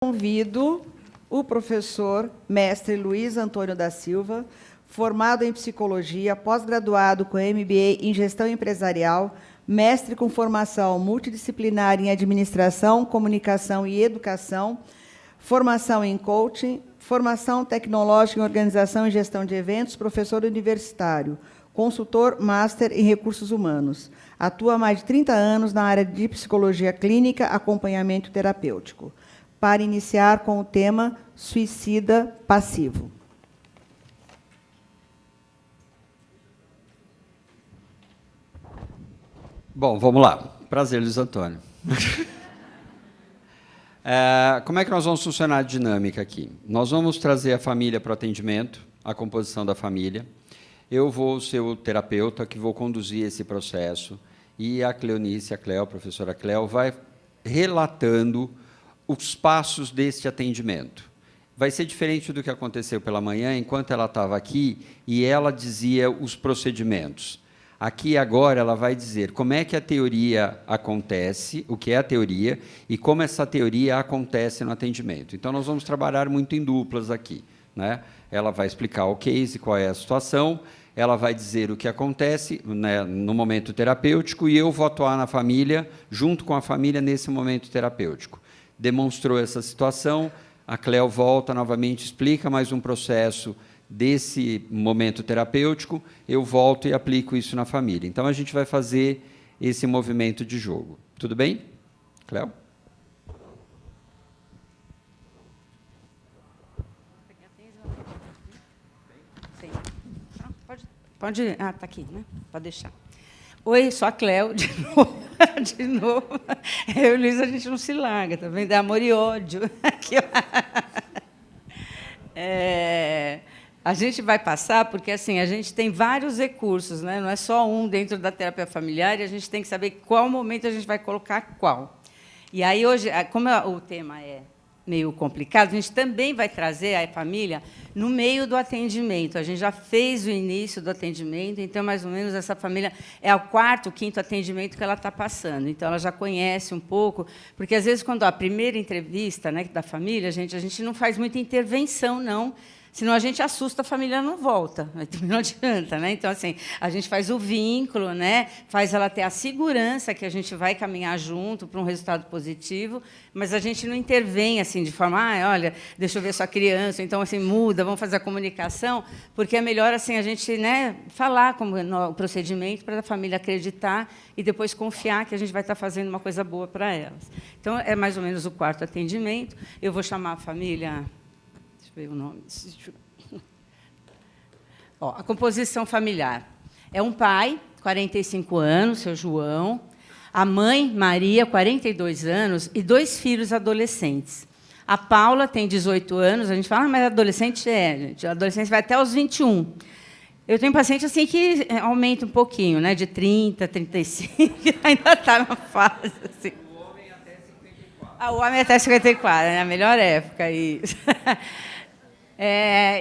Convido o professor mestre Luiz Antônio da Silva, formado em psicologia, pós-graduado com MBA em gestão empresarial, mestre com formação multidisciplinar em administração, comunicação e educação, formação em coaching, formação tecnológica em organização e gestão de eventos, professor universitário, consultor master em recursos humanos. Atua há mais de 30 anos na área de psicologia clínica, acompanhamento terapêutico. Para iniciar com o tema suicida passivo. Bom, vamos lá. Prazer, Luiz Antônio. Como é que nós vamos funcionar a dinâmica aqui? Nós vamos trazer a família para o atendimento, a composição da família. Eu vou ser o terapeuta que vou conduzir esse processo e a Cleonice, a professora Cleo, vai relatando os passos deste atendimento. Vai ser diferente do que aconteceu pela manhã, enquanto ela estava aqui, e ela dizia os procedimentos. Aqui, agora, ela vai dizer como é que a teoria acontece, o que é a teoria, e como essa teoria acontece no atendimento. Então, nós vamos trabalhar muito em duplas aqui, né? Ela vai explicar o case, qual é a situação, ela vai dizer o que acontece, né, no momento terapêutico, e eu vou atuar na família, junto com a família, nesse momento terapêutico. Demonstrou essa situação, a Cleo volta novamente, explica mais um processo desse momento terapêutico, eu volto e aplico isso na família. Então, a gente vai fazer esse movimento de jogo. Tudo bem, Cleo? Sim. Pode. Ah, está aqui, né? Pode deixar. Oi, sou a Cleo, de novo. De novo. Eu e o Luiz, a gente não se larga, tá vendo? É amor e ódio. Aqui, a gente vai passar, porque assim, a gente tem vários recursos, né? Não é só um dentro da terapia familiar, e a gente tem que saber qual momento a gente vai colocar qual. E aí, hoje, como o tema é meio complicado, a gente também vai trazer a família no meio do atendimento. A gente já fez o início do atendimento, então, mais ou menos, essa família é o quarto, quinto atendimento que ela está passando. Então, ela já conhece um pouco, porque, às vezes, quando a primeira entrevista, né, da família, a gente não faz muita intervenção, não, senão a gente assusta, a família não volta, não adianta, né? Então, assim, a gente faz o vínculo, né? Faz ela ter a segurança que a gente vai caminhar junto para um resultado positivo, mas a gente não intervém assim de forma, olha, deixa eu ver sua criança, então assim muda, vamos fazer a comunicação, porque é melhor assim a gente, né, falar como no procedimento para a família acreditar e depois confiar que a gente vai estar fazendo uma coisa boa para elas. Então, é mais ou menos o quarto atendimento. Eu vou chamar a família. Ver o nome. Ó, a composição familiar. É um pai, 45 anos, seu João, a mãe, Maria, 42 anos, e 2 filhos adolescentes. A Paula tem 18 anos, a gente fala, mas adolescente gente, a adolescência vai até os 21. Eu tenho paciente assim que aumenta um pouquinho, né, de 30, 35, ainda está na fase. Assim. O homem até 54. O homem até 54, é a melhor época. Isso.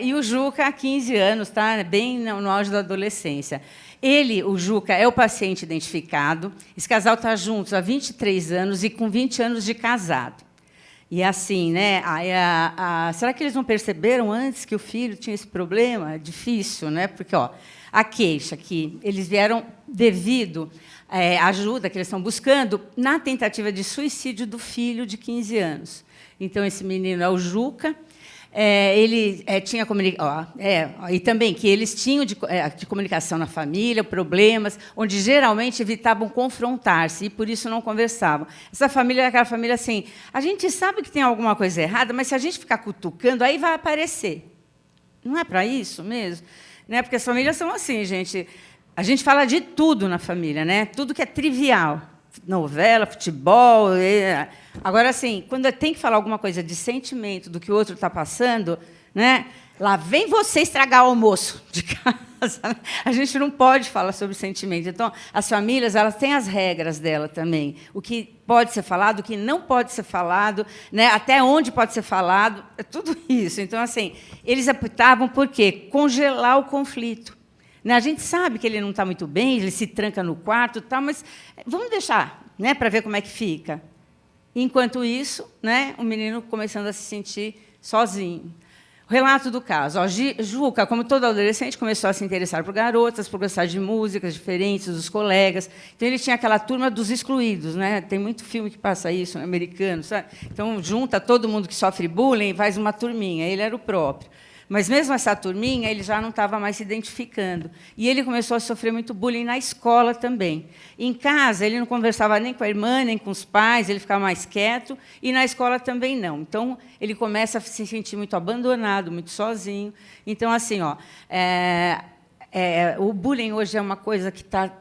E o Juca, há 15 anos, está bem no auge da adolescência. Ele, o Juca, é o paciente identificado. Esse casal está juntos há 23 anos e com 20 anos de casado. E assim, né? Será que eles não perceberam antes que o filho tinha esse problema? É difícil, né? Porque a queixa que eles vieram devido à ajuda que eles estão buscando na tentativa de suicídio do filho de 15 anos. Então, esse menino é o Juca. Ele tinha e também que eles tinham de comunicação na família, problemas, onde geralmente evitavam confrontar-se e por isso não conversavam. Essa família é aquela família assim, a gente sabe que tem alguma coisa errada, mas se a gente ficar cutucando, aí vai aparecer. Não é para isso mesmo? Né? Porque as famílias são assim, gente. A gente fala de tudo na família, né? Tudo que é trivial. Novela, futebol. Agora, assim, quando tem que falar alguma coisa de sentimento do que o outro está passando, né? Lá vem você estragar o almoço de casa. A gente não pode falar sobre sentimento. Então, as famílias elas têm as regras dela também. O que pode ser falado, o que não pode ser falado, né? Até onde pode ser falado, é tudo isso. Então, assim, eles optavam por quê? Congelar o conflito. A gente sabe que ele não está muito bem, ele se tranca no quarto, tal, mas vamos deixar, né, para ver como é que fica. Enquanto isso, né, o menino começando a se sentir sozinho. O relato do caso. Ó, Juca, como todo adolescente, começou a se interessar por garotas, por gostar de músicas diferentes dos colegas. Então, ele tinha aquela turma dos excluídos. Né? Tem muito filme que passa isso, né, americano. Sabe? Então, junta todo mundo que sofre bullying e faz uma turminha. Ele era o próprio. Mas, mesmo essa turminha, ele já não estava mais se identificando. E ele começou a sofrer muito bullying na escola também. Em casa, ele não conversava nem com a irmã, nem com os pais, ele ficava mais quieto, e na escola também não. Então, ele começa a se sentir muito abandonado, muito sozinho. Então, assim, ó, o bullying hoje é uma coisa que está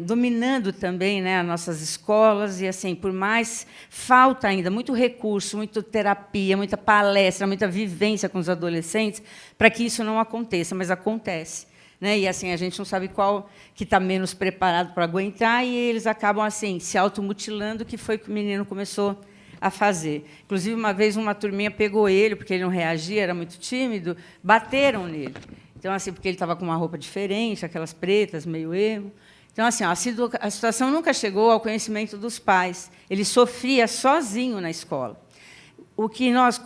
dominando também, né, as nossas escolas, e, assim, por mais falta ainda muito recurso, muita terapia, muita palestra, muita vivência com os adolescentes, para que isso não aconteça, mas acontece. Né? E, assim, a gente não sabe qual que está menos preparado para aguentar, e eles acabam assim, se automutilando, que foi o que o menino começou a fazer. Inclusive, uma vez, uma turminha pegou ele, porque ele não reagia, era muito tímido, bateram nele. Então, assim, porque ele estava com uma roupa diferente, aquelas pretas, meio emo. Então, assim, ó, a situação nunca chegou ao conhecimento dos pais. Ele sofria sozinho na escola. O que nós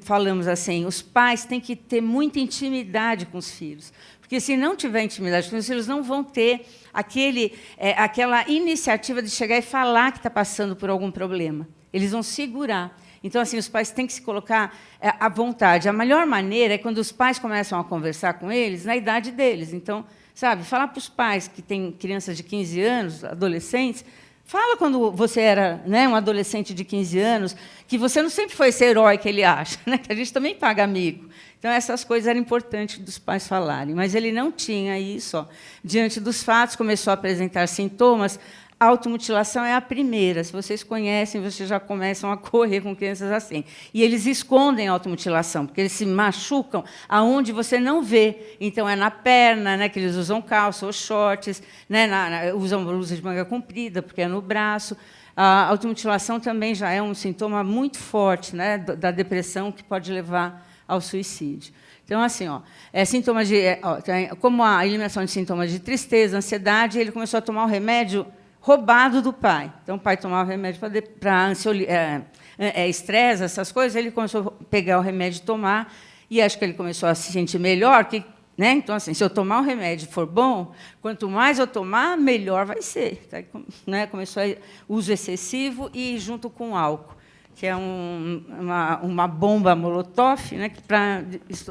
falamos assim, os pais têm que ter muita intimidade com os filhos, porque, se não tiver intimidade com os filhos, não vão ter aquela iniciativa de chegar e falar que está passando por algum problema. Eles vão segurar. Então, assim, os pais têm que se colocar à vontade. A melhor maneira é quando os pais começam a conversar com eles na idade deles. Então, sabe, falar para os pais que têm crianças de 15 anos, adolescentes, fala quando você era, né, um adolescente de 15 anos, que você não sempre foi esse herói que ele acha, né, que a gente também paga amigo. Então, essas coisas eram importantes dos pais falarem. Mas ele não tinha isso. Ó. Diante dos fatos, começou a apresentar sintomas. A automutilação é a primeira. Se vocês conhecem, vocês já começam a correr com crianças assim. E eles escondem a automutilação, porque eles se machucam aonde você não vê. Então, é na perna, né, que eles usam calça ou shorts, né, usam blusa de manga comprida, porque é no braço. A automutilação também já é um sintoma muito forte, né, da depressão, que pode levar ao suicídio. Então, assim, ó, sintomas como a eliminação de sintomas de tristeza, ansiedade, ele começou a tomar o remédio roubado do pai. Então, o pai tomava remédio para estresse, essas coisas, ele começou a pegar o remédio e tomar, e acho que ele começou a se sentir melhor, né? Então, assim, se eu tomar o remédio e for bom, quanto mais eu tomar, melhor vai ser. Tá? Né? Começou o uso excessivo e junto com álcool, que é uma bomba molotov, né, para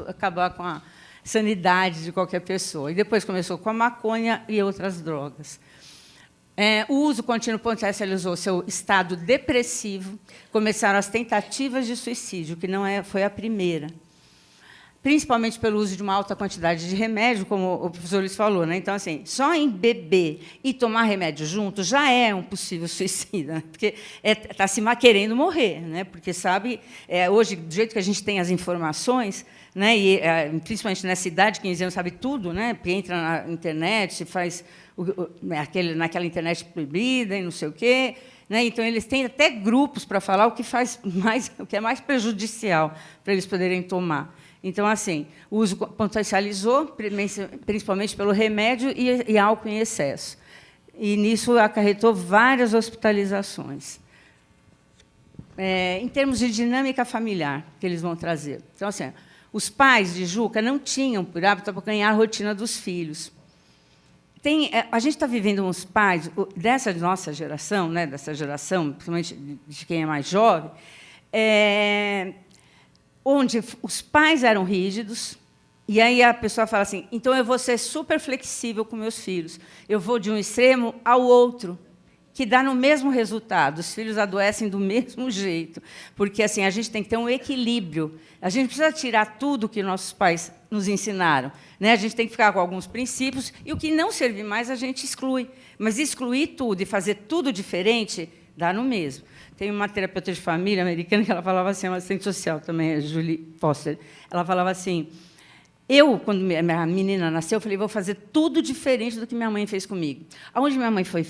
acabar com a sanidade de qualquer pessoa. E depois começou com a maconha e outras drogas. O uso contínuo potencializou seu estado depressivo, começaram as tentativas de suicídio, que não foi a primeira, principalmente pelo uso de uma alta quantidade de remédio, como o professor Luiz falou. Né? Então, assim, só em beber e tomar remédio junto já é um possível suicida, né? Porque está se querendo morrer, né? Porque, sabe, hoje, do jeito que a gente tem as informações, né, e principalmente nessa idade, 15 anos, sabe tudo, né? Porque entra na internet, faz naquela internet proibida e não sei o quê. Né? Então, eles têm até grupos para falar o que é mais prejudicial para eles poderem tomar. Então, assim, o uso potencializou, principalmente pelo remédio e álcool em excesso. E, nisso, acarretou várias hospitalizações. Em termos de dinâmica familiar que eles vão trazer. Então, assim, os pais de Juca não tinham, por hábito, ganhar a rotina dos filhos. A gente está vivendo uns pais, dessa nossa geração, né, dessa geração, principalmente de quem é mais jovem, onde os pais eram rígidos, e aí a pessoa fala assim, então eu vou ser super flexível com meus filhos, eu vou de um extremo ao outro, que dá no mesmo resultado, os filhos adoecem do mesmo jeito, porque assim, a gente tem que ter um equilíbrio, a gente precisa tirar tudo que nossos pais nos ensinaram, né? A gente tem que ficar com alguns princípios, e o que não servir mais a gente exclui, mas excluir tudo e fazer tudo diferente dá no mesmo. Tem uma terapeuta de família americana que ela falava assim, uma assistente social também, a Julie Foster, ela falava assim, quando minha menina nasceu, eu falei, vou fazer tudo diferente do que minha mãe fez comigo. Onde minha mãe foi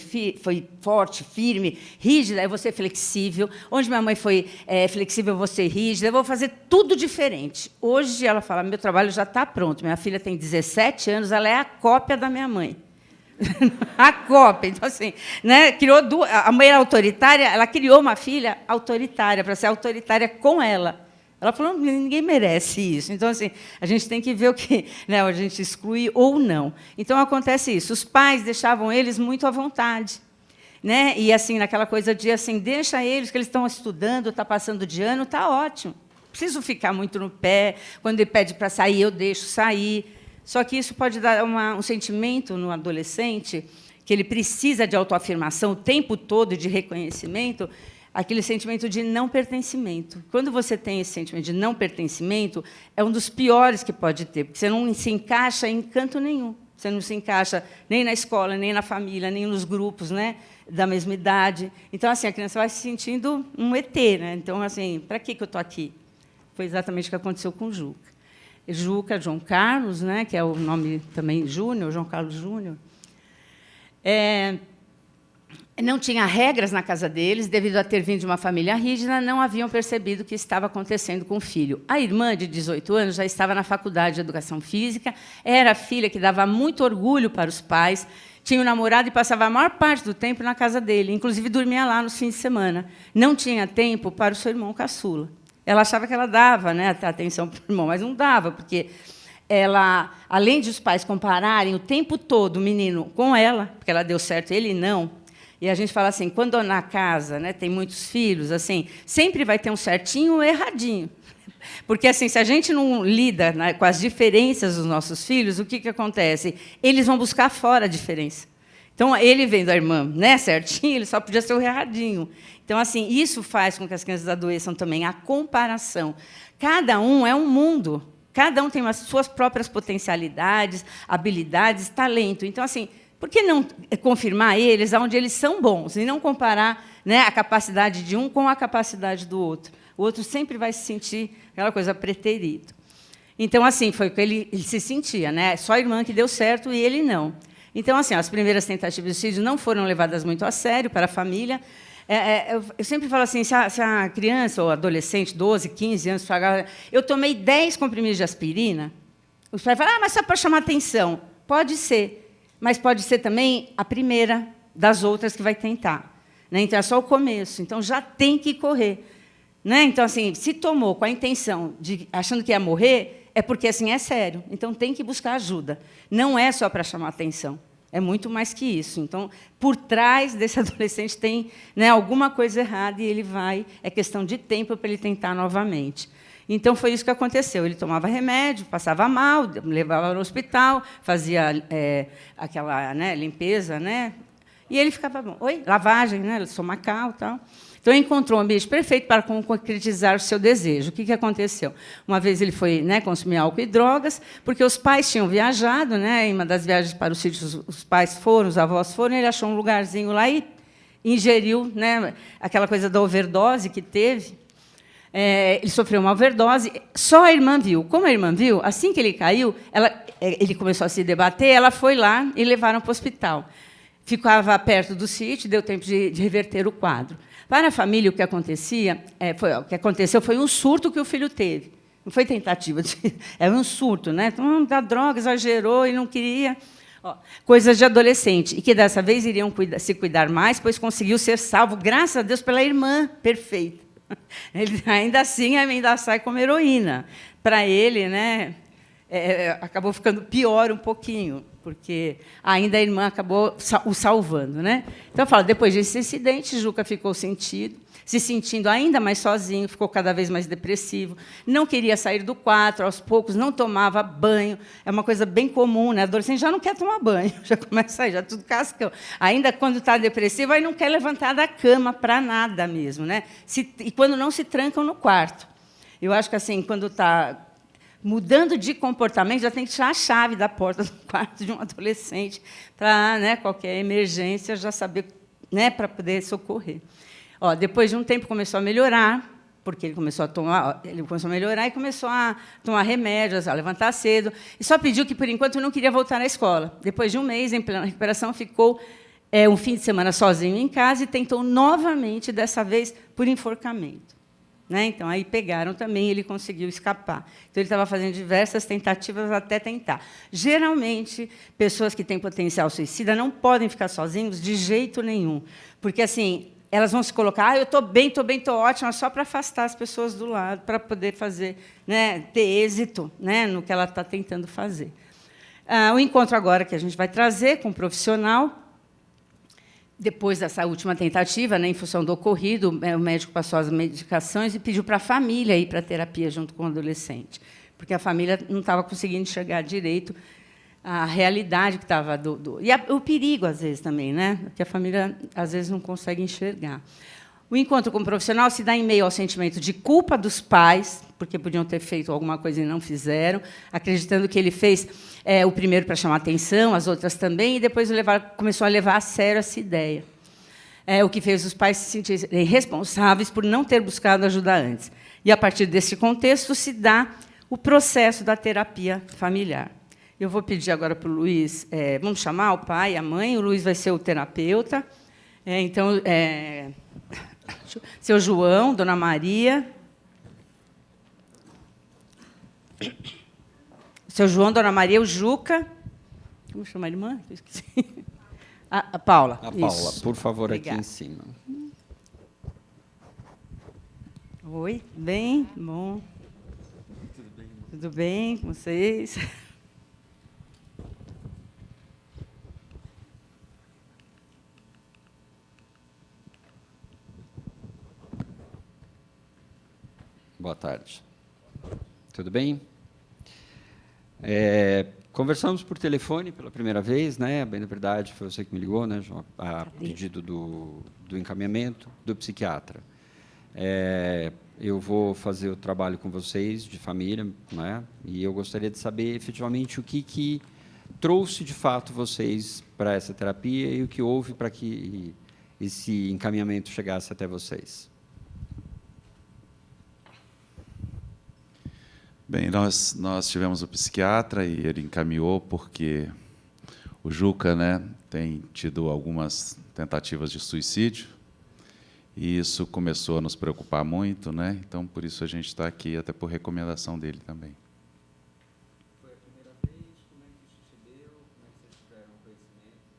forte, firme, rígida, eu vou ser flexível. Onde minha mãe foi flexível, eu vou ser rígida. Eu vou fazer tudo diferente. Hoje, ela fala, meu trabalho já está pronto. Minha filha tem 17 anos, ela é a cópia da minha mãe. A cópia. Então, assim, né, a mãe era autoritária, ela criou uma filha autoritária, para ser autoritária com ela. Ela falou, ninguém merece isso. Então, assim, a gente tem que ver o que, né, a gente exclui ou não. Então, acontece isso. Os pais deixavam eles muito à vontade. Né? E, assim, naquela coisa de, assim, deixa eles, que eles estão estudando, está passando de ano, está ótimo. Não preciso ficar muito no pé. Quando ele pede para sair, eu deixo sair. Só que isso pode dar um sentimento no adolescente, que ele precisa de autoafirmação o tempo todo, de reconhecimento, aquele sentimento de não pertencimento. Quando você tem esse sentimento de não pertencimento, é um dos piores que pode ter, porque você não se encaixa em canto nenhum. Você não se encaixa nem na escola, nem na família, nem nos grupos, né, da mesma idade. Então, assim, a criança vai se sentindo um ET. Né? Então, assim, para que eu estou aqui? Foi exatamente o que aconteceu com o Juca. Juca, João Carlos, né, que é o nome também Júnior, João Carlos Júnior, não tinha regras na casa deles, devido a ter vindo de uma família rígida, não haviam percebido o que estava acontecendo com o filho. A irmã, de 18 anos, já estava na faculdade de Educação Física, era a filha que dava muito orgulho para os pais, tinha um namorado e passava a maior parte do tempo na casa dele, inclusive dormia lá nos fins de semana. Não tinha tempo para o seu irmão caçula. Ela achava que ela dava, né, atenção para o irmão, mas não dava, porque ela, além de os pais compararem o tempo todo o menino com ela, porque ela deu certo, ele não. E a gente fala assim, quando na casa, né, tem muitos filhos, assim, sempre vai ter um certinho ou erradinho. Porque, assim, se a gente não lida, né, com as diferenças dos nossos filhos, o que acontece? Eles vão buscar fora a diferença. Então, ele vendo a irmã, né, certinho, ele só podia ser o erradinho. Então, assim, isso faz com que as crianças adoeçam também, a comparação. Cada um é um mundo, cada um tem as suas próprias potencialidades, habilidades, talento. Então, assim, por que não confirmar eles onde eles são bons e não comparar, né, a capacidade de um com a capacidade do outro? O outro sempre vai se sentir aquela coisa preterido. Então, assim, foi o que ele se sentia, né? Só a irmã que deu certo e ele não. Então, assim, as primeiras tentativas de suicídio não foram levadas muito a sério para a família. Eu sempre falo assim, se a criança ou adolescente, 12, 15 anos, fala, eu tomei 10 comprimidos de aspirina, os pais falam, mas só para chamar atenção. Pode ser, mas pode ser também a primeira das outras que vai tentar. Né? Então, é só o começo. Então, já tem que correr. Né? Então, assim, se tomou com a intenção de achando que ia morrer, é porque assim é sério. Então, tem que buscar ajuda. Não é só para chamar atenção. É muito mais que isso. Então, por trás desse adolescente tem, né, alguma coisa errada e ele vai. É questão de tempo para ele tentar novamente. Então, foi isso que aconteceu. Ele tomava remédio, passava mal, levava no hospital, fazia aquela, né, limpeza, né, e ele ficava bom. Oi? Lavagem, né, estomacal e tal. Então, encontrou um ambiente perfeito para concretizar o seu desejo. O que aconteceu? Uma vez ele foi, né, consumir álcool e drogas, porque os pais tinham viajado, né, em uma das viagens para o sítio, os pais foram, os avós foram, ele achou um lugarzinho lá e ingeriu, né, aquela coisa da overdose que teve. Ele sofreu uma overdose, só a irmã viu. Como a irmã viu, assim que ele caiu, ele começou a se debater, ela foi lá e levaram para o hospital. Ficava perto do sítio, deu tempo de reverter o quadro. Para a família, o que aconteceu foi um surto que o filho teve. Não foi tentativa, era um surto, né? Então, da droga, exagerou e não queria. Coisas de adolescente. E que, dessa vez, iriam se cuidar mais, pois conseguiu ser salvo, graças a Deus, pela irmã perfeita. Ele, ainda assim, ainda sai como heroína. Para ele, né, acabou ficando pior um pouquinho, porque ainda a irmã acabou o salvando. Né? Então, eu falo, depois desse incidente, Juca ficou se sentindo ainda mais sozinho, ficou cada vez mais depressivo, não queria sair do quarto, aos poucos, não tomava banho. É uma coisa bem comum, né? Adolescente já não quer tomar banho, já começa a sair, já tudo cascão. Ainda quando está depressivo, aí não quer levantar da cama para nada mesmo. Né? E quando não se trancam no quarto. Eu acho que, assim, quando está mudando de comportamento, já tem que tirar a chave da porta do quarto de um adolescente para, né, qualquer emergência, já saber, né, para poder socorrer. Depois de um tempo começou a melhorar, porque ele começou a melhorar e começou a tomar remédios, a levantar cedo, e só pediu que, por enquanto, não queria voltar à escola. Depois de um mês, em plena recuperação, ficou um fim de semana sozinho em casa e tentou novamente, dessa vez, por enforcamento. né? Então, aí pegaram também, ele conseguiu escapar. Então, ele estava fazendo diversas tentativas até tentar. Geralmente, pessoas que têm potencial suicida não podem ficar sozinhos de jeito nenhum, porque, assim, elas vão se colocar, eu estou bem, estou ótima, só para afastar as pessoas do lado, para poder fazer, né, ter êxito, né, no que ela está tentando fazer. O encontro agora que a gente vai trazer com um profissional, depois dessa última tentativa, né, em função do ocorrido, o médico passou as medicações e pediu para a família ir para a terapia junto com o adolescente, porque a família não estava conseguindo enxergar direito a realidade que estava e o perigo, às vezes, também, né, que a família, às vezes, não consegue enxergar. O encontro com o profissional se dá em meio ao sentimento de culpa dos pais, porque podiam ter feito alguma coisa e não fizeram, acreditando que ele fez o primeiro para chamar atenção, as outras também, e depois começou a levar a sério essa ideia. O que fez os pais se sentirem responsáveis por não ter buscado ajuda antes. E, a partir desse contexto, se dá o processo da terapia familiar. Eu vou pedir agora para o Luiz, vamos chamar o pai e a mãe, o Luiz vai ser o terapeuta. Então, seu João, Dona Maria. Seu João, Dona Maria, o Juca. Como chama a irmã? Eu esqueci. A Paula. A Paula, isso. por favor, Obrigada. aqui em cima. Oi, bem? Bom. Tudo bem com vocês? Boa tarde. Tudo bem? Conversamos por telefone pela primeira vez, né? Bem, na verdade, foi você que me ligou, né, João, a pedido do encaminhamento do psiquiatra. Eu vou fazer o trabalho com vocês, de família, né? E eu gostaria de saber, efetivamente, o que trouxe, de fato, vocês para essa terapia e o que houve para que esse encaminhamento chegasse até vocês. Bem, nós tivemos o psiquiatra e ele encaminhou porque o Juca, né, tem tido algumas tentativas de suicídio e isso começou a nos preocupar muito, né? Então, por isso a gente está aqui, até por recomendação dele também. Foi a primeira vez? Como é que isso se deu? Como é que vocês tiveram conhecimento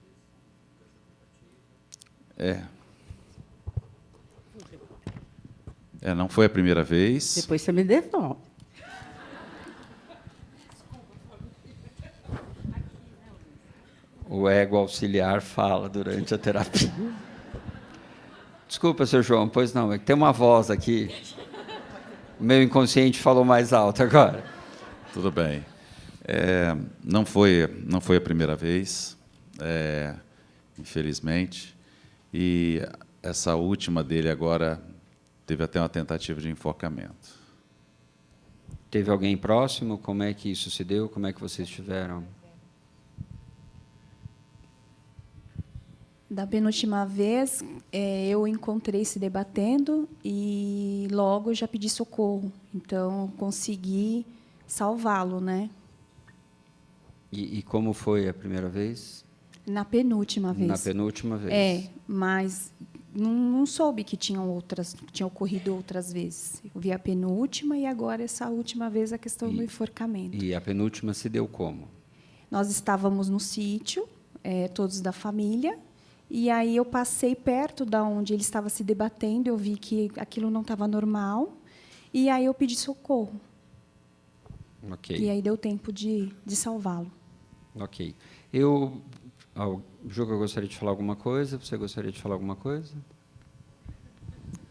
dessa tentativa? Não foi a primeira vez. Depois você me devolve. O ego auxiliar fala durante a terapia. Desculpa, seu João, pois não, é que tem uma voz aqui. O meu inconsciente falou mais alto agora. Tudo bem. Não foi a primeira vez, infelizmente. E essa última dele agora teve até uma tentativa de enforcamento. Teve alguém próximo? Como é que isso se deu? Como é que vocês tiveram? Da penúltima vez, eu encontrei se debatendo e logo já pedi socorro. Então, consegui salvá-lo, né? E como foi a primeira vez? Na penúltima vez. Na penúltima vez. Mas não soube que tinha ocorrido outras vezes. Eu vi a penúltima e agora essa última vez a questão do enforcamento. E a penúltima se deu como? Nós estávamos no sítio, todos da família. E aí eu passei perto da onde ele estava se debatendo, eu vi que aquilo não estava normal, e aí eu pedi socorro. Ok. E aí deu tempo de salvá-lo. Ok. Juca, eu gostaria de falar alguma coisa? Você gostaria de falar alguma coisa?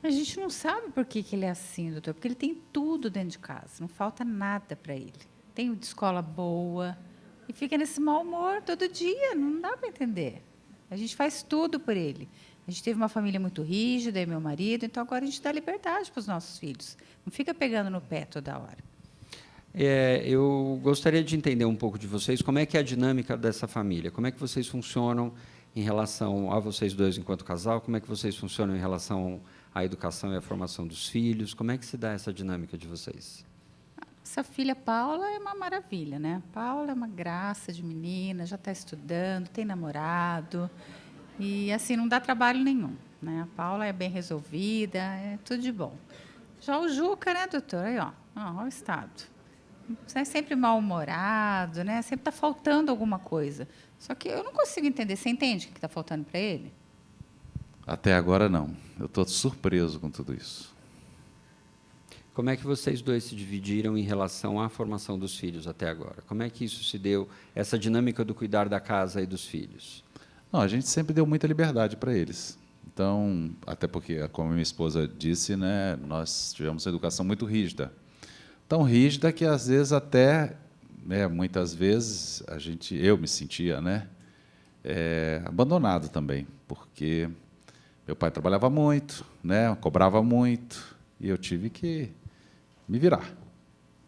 A gente não sabe por que ele é assim, doutor, porque ele tem tudo dentro de casa, não falta nada para ele. Tem de escola boa, e fica nesse mau humor todo dia, não dá para entender. A gente faz tudo por ele. A gente teve uma família muito rígida, eu e meu marido, então agora a gente dá liberdade para os nossos filhos. Não fica pegando no pé toda hora. Eu gostaria de entender um pouco de vocês, como é que é a dinâmica dessa família, como é que vocês funcionam em relação a vocês dois enquanto casal, como é que vocês funcionam em relação à educação e à formação dos filhos, como é que se dá essa dinâmica de vocês? Essa filha Paula é uma maravilha, né? Paula é uma graça de menina, já está estudando, tem namorado e assim não dá trabalho nenhum, né? A Paula é bem resolvida, é tudo de bom. Já o Juca, né, doutor? Aí, ó, olha o estado. Você é sempre mal-humorado, né? Sempre está faltando alguma coisa. Só que eu não consigo entender. Você entende o que está faltando para ele? Até agora, não. Eu estou surpreso com tudo isso. Como é que vocês dois se dividiram em relação à formação dos filhos até agora? Como é que isso se deu, essa dinâmica do cuidar da casa e dos filhos? Não, a gente sempre deu muita liberdade para eles. Então, até porque, como minha esposa disse, né, nós tivemos uma educação muito rígida. Tão rígida que, às vezes, até, né, muitas vezes, eu me sentia, né, abandonado também, porque meu pai trabalhava muito, né, cobrava muito, e eu tive que me virar,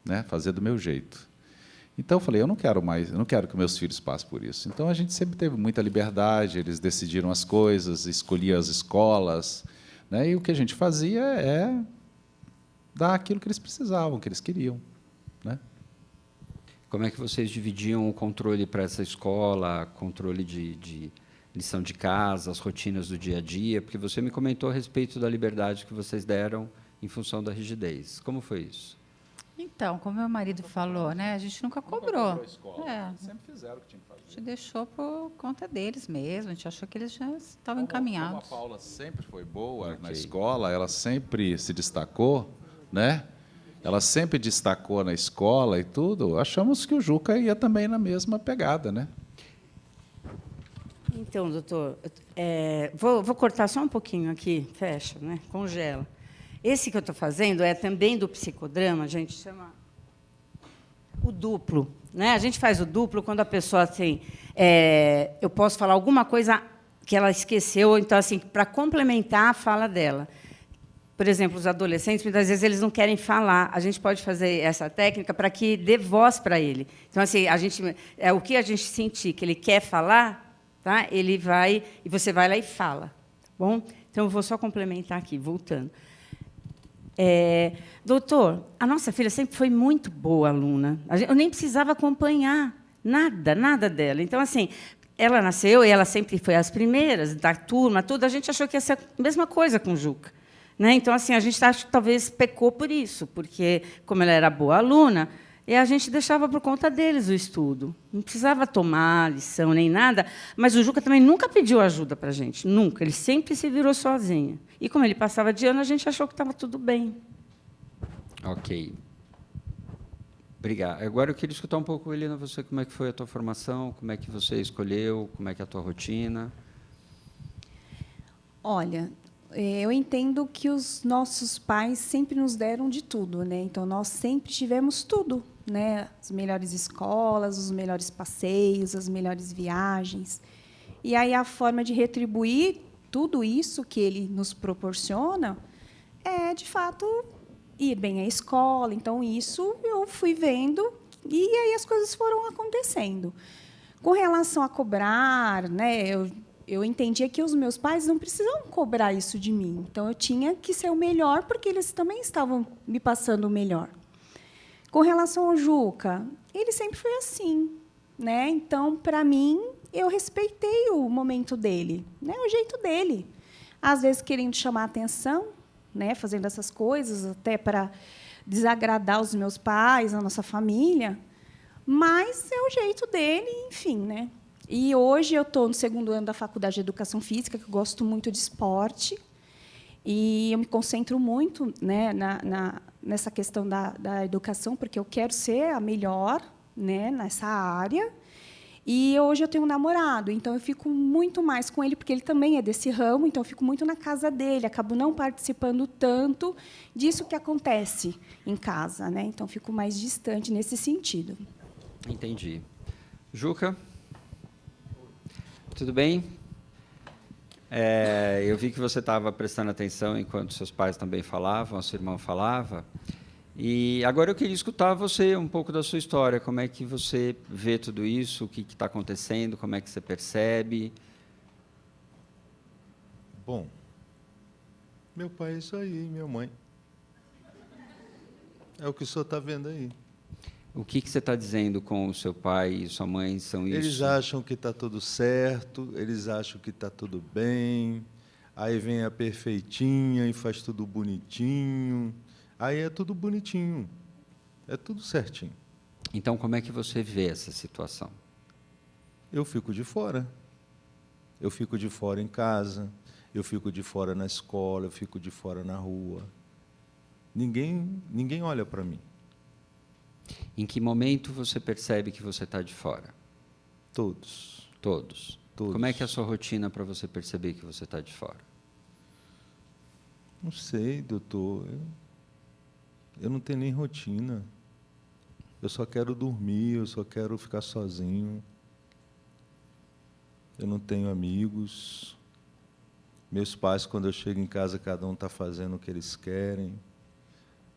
né, fazer do meu jeito. Então eu falei, eu não quero que meus filhos passem por isso. Então a gente sempre teve muita liberdade, eles decidiram as coisas, escolhiam as escolas, né, e o que a gente fazia é dar aquilo que eles precisavam, que eles queriam, né? Como é que vocês dividiam o controle para essa escola, controle de lição de casa, as rotinas do dia a dia? Porque você me comentou a respeito da liberdade que vocês deram em função da rigidez. Como foi isso? Então, como meu marido falou, né, a gente nunca cobrou. Sempre fizeram o que tinha que fazer. A gente deixou por conta deles mesmo. A gente achou que eles já estavam encaminhados. Como a Paula sempre foi boa na escola, ela sempre se destacou, né? Ela sempre destacou na escola e tudo. Achamos que o Juca ia também na mesma pegada, né? Então, doutor, vou cortar só um pouquinho aqui, fecha, né? Congela. Esse que eu estou fazendo é também do psicodrama, a gente chama o duplo, né? A gente faz o duplo quando a pessoa assim, eu posso falar alguma coisa que ela esqueceu, então assim, para complementar a fala dela. Por exemplo, os adolescentes, muitas vezes eles não querem falar. A gente pode fazer essa técnica para que dê voz para ele. Então assim, o que a gente sentir que ele quer falar, tá? Ele vai e você vai lá e fala, tá bom? Então eu vou só complementar aqui, voltando. Doutor, a nossa filha sempre foi muito boa aluna. Eu nem precisava acompanhar nada dela. Então, assim, ela nasceu e ela sempre foi as primeiras da turma, tudo. A gente achou que ia ser a mesma coisa com o Juca, né? Então, assim, a gente acha que talvez pecou por isso, porque, como ela era boa aluna, e a gente deixava por conta deles o estudo. Não precisava tomar lição nem nada, mas o Juca também nunca pediu ajuda para a gente, nunca. Ele sempre se virou sozinho. E, como ele passava de ano, a gente achou que estava tudo bem. Ok. Obrigado. Agora eu queria escutar um pouco, Helena, você, como é que foi a tua formação, como é que você escolheu, como é que é a tua rotina? Olha, eu entendo que os nossos pais sempre nos deram de tudo, né? Então nós sempre tivemos tudo, né? As melhores escolas, os melhores passeios, as melhores viagens. E aí a forma de retribuir tudo isso que ele nos proporciona é, de fato, ir bem à escola. Então isso eu fui vendo e aí as coisas foram acontecendo. Com relação a cobrar, né? Eu entendia que os meus pais não precisavam cobrar isso de mim. Então, eu tinha que ser o melhor, porque eles também estavam me passando o melhor. Com relação ao Juca, ele sempre foi assim, né? Então, para mim, eu respeitei o momento dele, né? O jeito dele. Às vezes, querendo chamar a atenção, né? Fazendo essas coisas, até para desagradar os meus pais, a nossa família. Mas é o jeito dele, enfim, né? E hoje eu estou no 2º ano da Faculdade de Educação Física, que eu gosto muito de esporte, e eu me concentro muito, né, nessa questão da educação, porque eu quero ser a melhor, né, nessa área. E hoje eu tenho um namorado, então eu fico muito mais com ele, porque ele também é desse ramo, então eu fico muito na casa dele, acabo não participando tanto disso que acontece em casa, né? Então fico mais distante nesse sentido. Entendi. Juca? Tudo bem? Eu vi que você estava prestando atenção enquanto seus pais também falavam, a sua irmã falava. E agora eu queria escutar você, um pouco da sua história. Como é que você vê tudo isso? O que está acontecendo? Como é que você percebe? Bom, meu pai é isso aí, minha mãe. É o que o senhor está vendo aí. O que você está dizendo com o seu pai e sua mãe são isso? Eles acham que está tudo certo, eles acham que está tudo bem, aí vem a perfeitinha e faz tudo bonitinho, Aí é tudo bonitinho, é tudo certinho. Então, como é que você vê essa situação? Eu fico de fora. Eu fico de fora em casa, eu fico de fora na escola, eu fico de fora na rua. Ninguém olha para mim. Em que momento você percebe que você está de fora? Todos. Todos. Todos. Como é que é a sua rotina para você perceber que você está de fora? Não sei, doutor. Eu não tenho nem rotina. Eu só quero dormir, eu só quero ficar sozinho. Eu não tenho amigos. Meus pais, quando eu chego em casa, cada um está fazendo o que eles querem.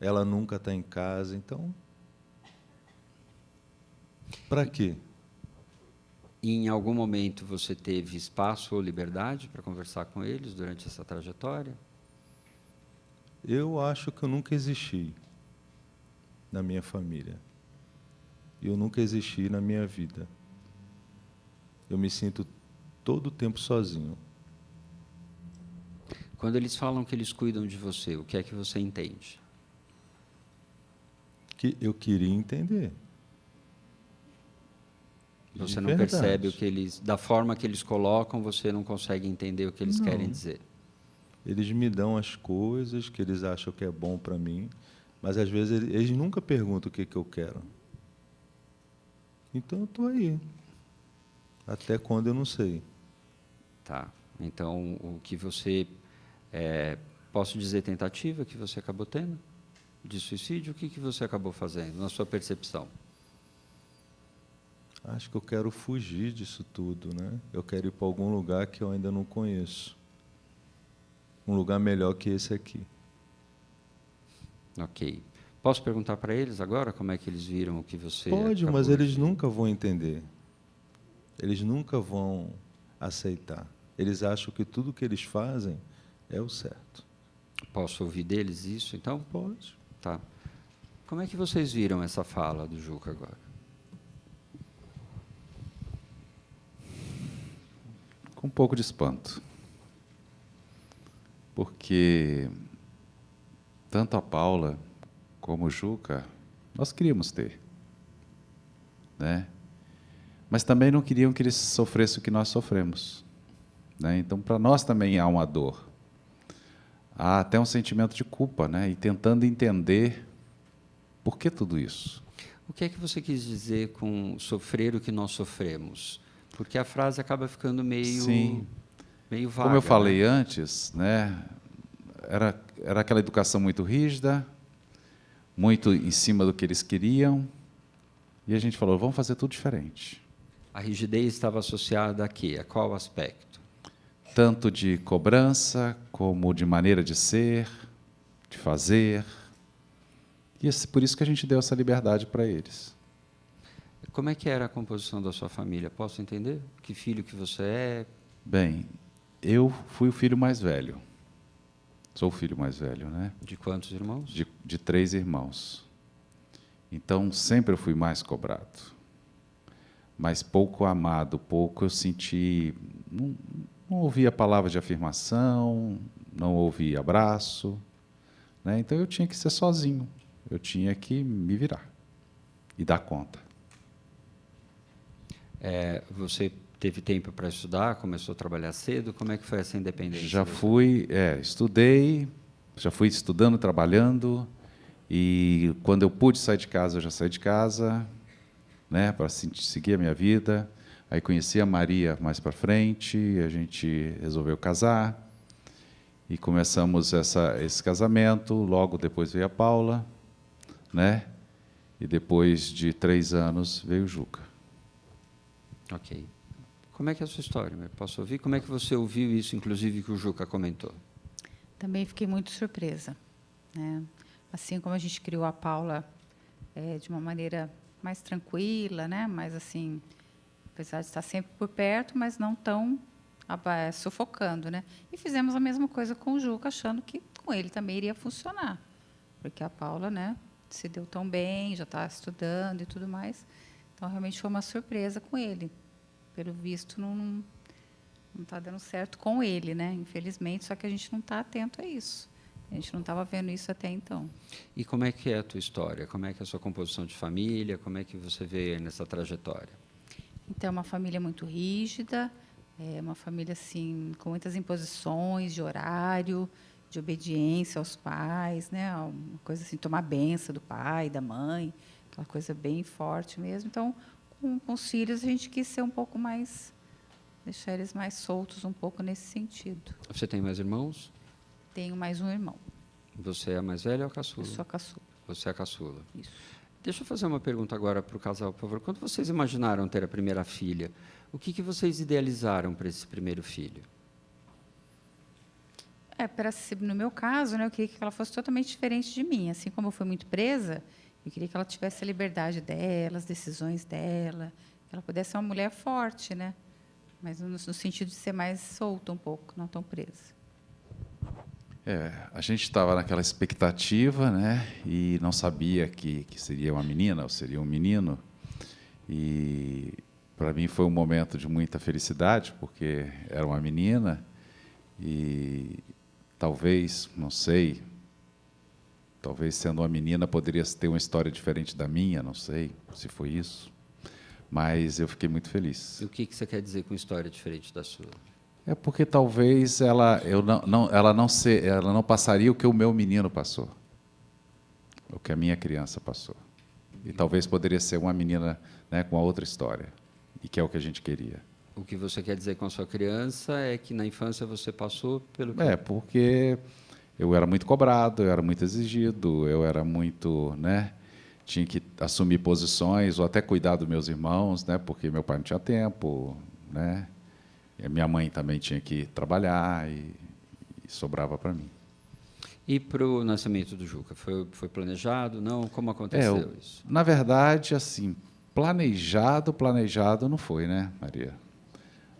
Ela nunca está em casa, então... Para quê? E em algum momento você teve espaço ou liberdade para conversar com eles durante essa trajetória? Eu acho que eu nunca existi na minha família. Eu nunca existi na minha vida. Eu me sinto todo o tempo sozinho. Quando eles falam que eles cuidam de você, o que é que você entende? Que eu queria entender. Você De não verdade. percebe o que eles, da forma que eles colocam, você não consegue entender o que eles Não. querem dizer. Eles me dão as coisas que eles acham que é bom para mim, mas às vezes eles nunca perguntam o que eu quero. Então eu estou aí. Até quando eu não sei. Tá. Então, o que você... posso dizer tentativa que você acabou tendo de suicídio? O que você acabou fazendo, na sua percepção? Acho que eu quero fugir disso tudo, né? Eu quero ir para algum lugar que eu ainda não conheço. Um lugar melhor que esse aqui. Ok. Posso perguntar para eles agora como é que eles viram o que você Pode, acabou mas eles de... nunca vão entender. Eles nunca vão aceitar. Eles acham que tudo que eles fazem é o certo. Posso ouvir deles isso, então? Pode. Tá. Como é que vocês viram essa fala do Juca agora? Com um pouco de espanto. Porque tanto a Paula como o Juca, nós queríamos ter. Né? Mas também não queriam que eles sofressem o que nós sofremos. Né? Então, para nós também há uma dor. Há até um sentimento de culpa, né? E tentando entender por que tudo isso. O que é que você quis dizer com sofrer o que nós sofremos? Porque a frase acaba ficando meio, Sim. meio vaga. Como eu falei né? antes, né? Era aquela educação muito rígida, muito em cima do que eles queriam, e a gente falou, vamos fazer tudo diferente. A rigidez estava associada a quê? A qual aspecto? Tanto de cobrança, como de maneira de ser, de fazer. E por isso que a gente deu essa liberdade para eles. Como é que era a composição da sua família? Posso entender? Que filho que você é? Bem, eu fui o filho mais velho. Sou o filho mais velho, né? De quantos irmãos? De 3 irmãos. Então, sempre eu fui mais cobrado. Mas pouco amado, pouco eu senti... Não ouvi a palavra de afirmação, não ouvi abraço. Né? Então, eu tinha que ser sozinho. Eu tinha que me virar e dar conta. Você teve tempo para estudar? Começou a trabalhar cedo? Como é que foi essa independência? Já fui, estudei, já fui estudando, trabalhando, e quando eu pude sair de casa, eu já saí de casa, né, para seguir a minha vida. Aí conheci a Maria mais para frente, a gente resolveu casar, e começamos esse casamento. Logo depois veio a Paula, né, e depois de 3 anos veio o Juca. Ok. Como é que é a sua história? Posso ouvir? Como é que você ouviu isso, inclusive, que o Juca comentou? Também fiquei muito surpresa. Né? Assim como a gente criou a Paula de uma maneira mais tranquila, né? Mais assim, apesar de estar sempre por perto, mas não tão sufocando. Né? E fizemos a mesma coisa com o Juca, achando que com ele também iria funcionar. Porque a Paula, né, se deu tão bem, já está estudando e tudo mais. Então, realmente foi uma surpresa com ele. Pelo visto, não está dando certo com ele, né? Infelizmente, só que a gente não está atento a isso. A gente não estava vendo isso até então. E como é que é a tua história? Como é que é a sua composição de família? Como é que você vê nessa trajetória? Então, é uma família muito rígida, é uma família assim com muitas imposições de horário, de obediência aos pais, né? Uma coisa assim, tomar benção do pai, da mãe, aquela coisa bem forte mesmo. Então, com os filhos, a gente quis ser um pouco mais, deixar eles mais soltos um pouco nesse sentido. Você tem mais irmãos? Tenho mais um irmão. Você é a mais velha ou a caçula? Eu sou a caçula. Você é a caçula. Isso. Deixa eu fazer uma pergunta agora para o casal, por favor. Quando vocês imaginaram ter a primeira filha, o que vocês idealizaram para esse primeiro filho? No meu caso, né, eu queria que ela fosse totalmente diferente de mim. Assim como eu fui muito presa, eu queria que ela tivesse a liberdade dela, as decisões dela, que ela pudesse ser uma mulher forte, né? Mas no sentido de ser mais solta um pouco, não tão presa. A gente estava naquela expectativa, né? E não sabia que seria uma menina ou seria um menino. E para mim foi um momento de muita felicidade, porque era uma menina e talvez, não sei, talvez sendo uma menina poderia ter uma história diferente da minha, não sei se foi isso, mas eu fiquei muito feliz. E o que você quer dizer com história diferente da sua? É porque talvez ela não passaria o que o meu menino passou, o que a minha criança passou. E talvez poderia ser uma menina, né, com uma outra história, e que é o que a gente queria. O que você quer dizer com a sua criança é que na infância você passou pelo que... Porque eu era muito cobrado, eu era muito exigido, eu era muito, né, tinha que assumir posições ou até cuidar dos meus irmãos, né, porque meu pai não tinha tempo, né, e a minha mãe também tinha que trabalhar e sobrava para mim. E para o nascimento do Juca, foi planejado? Não? Como aconteceu isso? Na verdade, assim, planejado não foi, né, Maria?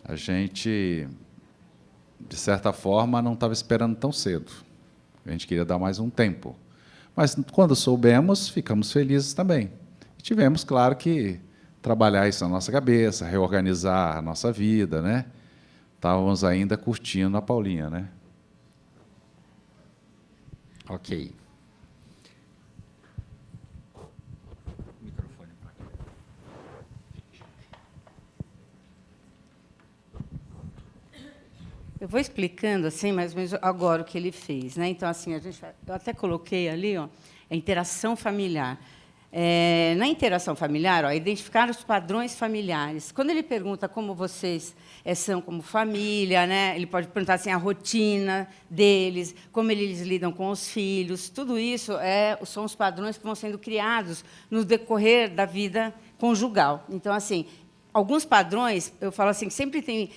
A gente, de certa forma, não estava esperando tão cedo. A gente queria dar mais um tempo. Mas, quando soubemos, ficamos felizes também. E tivemos, claro, que trabalhar isso na nossa cabeça, reorganizar a nossa vida, né? Estávamos ainda curtindo a Paulinha, né? Ok. Eu vou explicando assim, mais ou menos agora o que ele fez, né? Então assim, eu até coloquei ali, ó, a interação familiar. Na interação familiar, ó, identificar os padrões familiares. Quando ele pergunta como vocês são como família, né? Ele pode perguntar assim a rotina deles, como eles lidam com os filhos. Tudo isso são os padrões que vão sendo criados no decorrer da vida conjugal. Então assim, alguns padrões, eu falo assim, que sempre tem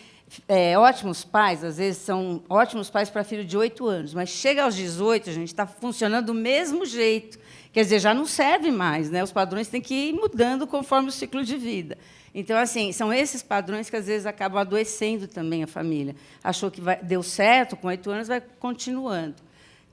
ótimos pais, às vezes são ótimos pais para filho de 8 anos, mas chega aos 18, a gente está funcionando do mesmo jeito. Quer dizer, já não serve mais, né? Os padrões têm que ir mudando conforme o ciclo de vida. Então, assim, são esses padrões que, às vezes, acabam adoecendo também a família. Achou que deu certo, com 8 anos, vai continuando.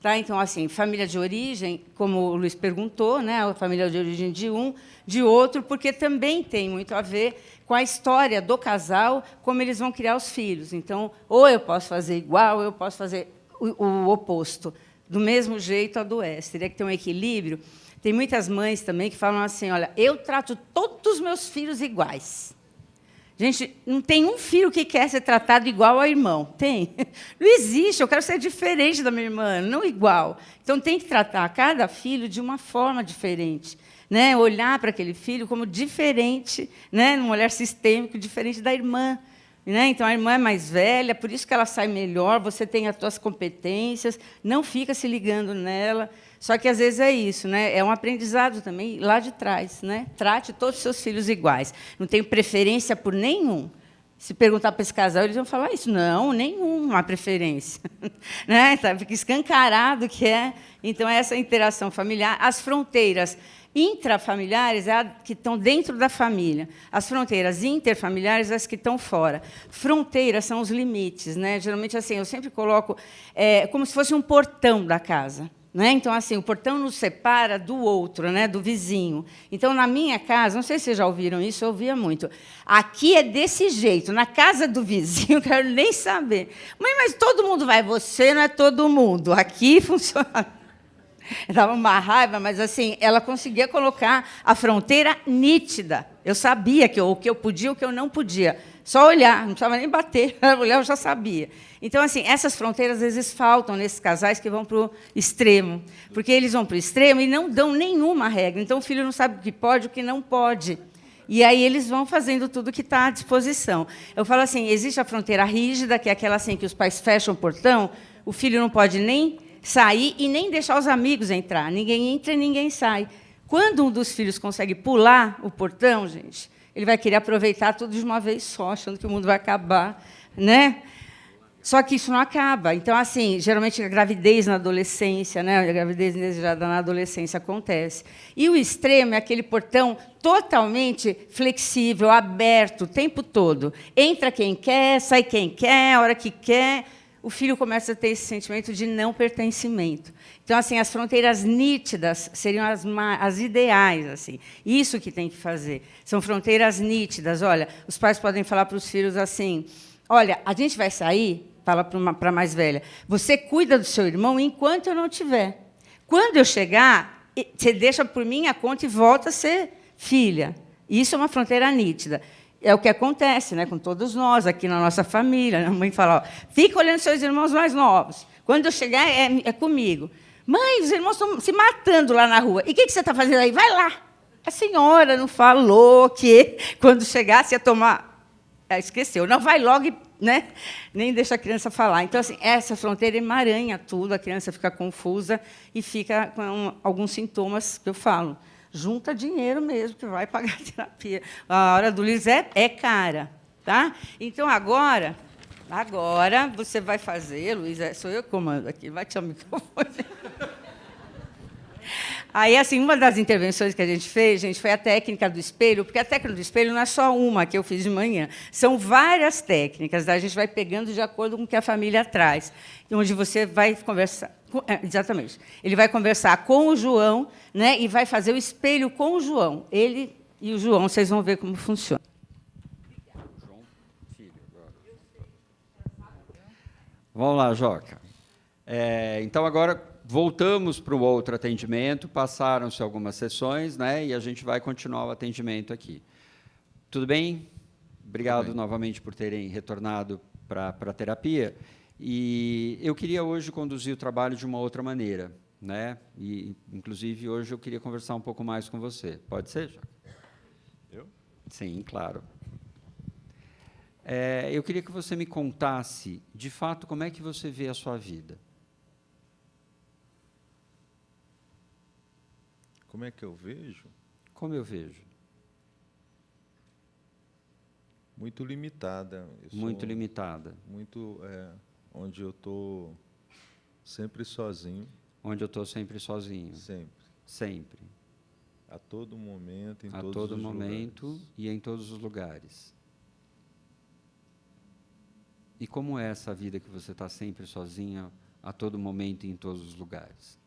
Tá? Então, assim, família de origem, como o Luiz perguntou, né? A família de origem de um, de outro, porque também tem muito a ver com a história do casal, como eles vão criar os filhos. Então, ou eu posso fazer igual, ou eu posso fazer o oposto. Do mesmo jeito, adoece. Teria que ter um equilíbrio. Tem muitas mães também que falam assim, olha, eu trato todos os meus filhos iguais. Gente, não tem um filho que quer ser tratado igual ao irmão. Tem? Não existe. Eu quero ser diferente da minha irmã, não igual. Então, tem que tratar cada filho de uma forma diferente. Né? Olhar para aquele filho como diferente, né? Num olhar sistêmico, diferente da irmã. Né? Então, a irmã é mais velha, por isso que ela sai melhor, você tem as suas competências, não fica se ligando nela. Só que, às vezes, é isso, né? É um aprendizado também lá de trás. Né? Trate todos os seus filhos iguais. Não tenho preferência por nenhum. Se perguntar para esse casal, eles vão falar isso. Não, nenhuma preferência. Né? Tá, fica escancarado que é. Então, essa interação familiar. As fronteiras intrafamiliares que estão dentro da família. As fronteiras interfamiliares, as que estão fora. Fronteiras são os limites. Né? Geralmente, assim, eu sempre coloco como se fosse um portão da casa. Né? Então, assim, o portão nos separa do outro, né? Do vizinho. Então, na minha casa, não sei se vocês já ouviram isso, eu ouvia muito. Aqui é desse jeito, na casa do vizinho, eu quero nem saber. Mãe, mas todo mundo vai, você não é todo mundo. Aqui funciona. Dava uma raiva, mas assim, ela conseguia colocar a fronteira nítida. Eu sabia o que eu podia e o que eu não podia. Só olhar, não precisava nem bater, olhar eu já sabia. Então, assim, essas fronteiras às vezes faltam nesses casais que vão para o extremo, porque eles vão para o extremo e não dão nenhuma regra. Então, o filho não sabe o que pode e o que não pode. E aí eles vão fazendo tudo que está à disposição. Eu falo assim, existe a fronteira rígida, que é aquela assim que os pais fecham o portão, o filho não pode nem sair e nem deixar os amigos entrar. Ninguém entra e ninguém sai. Quando um dos filhos consegue pular o portão, gente, ele vai querer aproveitar tudo de uma vez só, achando que o mundo vai acabar, né? Só que isso não acaba. Então, assim, geralmente a gravidez na adolescência, né? A gravidez indesejada na adolescência acontece. E o extremo é aquele portão totalmente flexível, aberto, o tempo todo. Entra quem quer, sai quem quer, a hora que quer. O filho começa a ter esse sentimento de não pertencimento. Então, assim, as fronteiras nítidas seriam as ideais, assim. Isso que tem que fazer. São fronteiras nítidas. Olha, os pais podem falar para os filhos assim: olha, a gente vai sair, fala para a mais velha, você cuida do seu irmão enquanto eu não estiver. Quando eu chegar, você deixa por minha conta e volta a ser filha. Isso é uma fronteira nítida. É o que acontece, né, com todos nós, aqui na nossa família. A mãe fala, ó, fica olhando seus irmãos mais novos. Quando eu chegar, é comigo. Mãe, os irmãos estão se matando lá na rua. E o que você está fazendo aí? Vai lá. A senhora não falou que, quando chegasse, ia tomar... esqueceu. Não, vai logo e, né, nem deixa a criança falar. Então, assim, essa fronteira emaranha tudo, a criança fica confusa e fica com alguns sintomas que eu falo. Junta dinheiro mesmo, que vai pagar a terapia. A hora do Luiz é cara. Tá? Então, agora você vai fazer, Luiz, sou eu que comando aqui, vai tirar o microfone. Aí, assim, uma das intervenções que a gente fez, gente, foi a técnica do espelho, porque a técnica do espelho não é só uma que eu fiz de manhã, são várias técnicas, a gente vai pegando de acordo com o que a família traz, onde você vai conversar... exatamente. Ele vai conversar com o João, né, e vai fazer o espelho com o João. Ele e o João, vocês vão ver como funciona. João, filho, agora. Vamos lá, Joca. Então, agora, voltamos para o outro atendimento, passaram-se algumas sessões, né, e a gente vai continuar o atendimento aqui. Tudo bem? Obrigado Tudo bem. Novamente por terem retornado para a terapia. E eu queria hoje conduzir o trabalho de uma outra maneira, né? E, inclusive, hoje eu queria conversar um pouco mais com você. Pode ser, Joca? Eu? Sim, claro. Eu queria que você me contasse, de fato, como é que você vê a sua vida. Como é que eu vejo? Como eu vejo? Muito limitada. Muito limitada. Muito, onde eu estou sempre sozinho. Onde eu estou sempre sozinho. Sempre. Sempre. A todo momento, em A todos todo os momento lugares. e em todos os lugares. E como é essa vida que você está sempre sozinha, a todo momento e em todos os lugares?